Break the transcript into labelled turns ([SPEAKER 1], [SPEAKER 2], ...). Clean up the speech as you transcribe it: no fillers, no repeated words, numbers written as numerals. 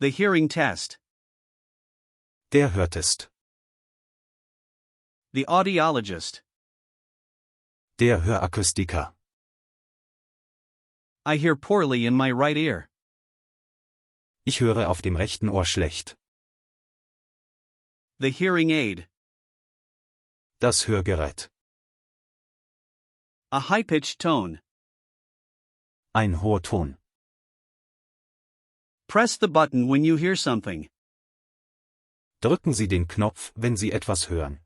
[SPEAKER 1] The hearing test.
[SPEAKER 2] Der Hörtest.
[SPEAKER 1] The audiologist.
[SPEAKER 2] Der Hörakustiker.
[SPEAKER 1] I hear poorly in my right ear.
[SPEAKER 2] Ich höre auf dem rechten Ohr schlecht.
[SPEAKER 1] The hearing aid.
[SPEAKER 2] Das Hörgerät.
[SPEAKER 1] A high-pitched tone.
[SPEAKER 2] Ein hoher Ton.
[SPEAKER 1] Press the button when you hear something.
[SPEAKER 2] Drücken Sie den Knopf, wenn Sie etwas hören.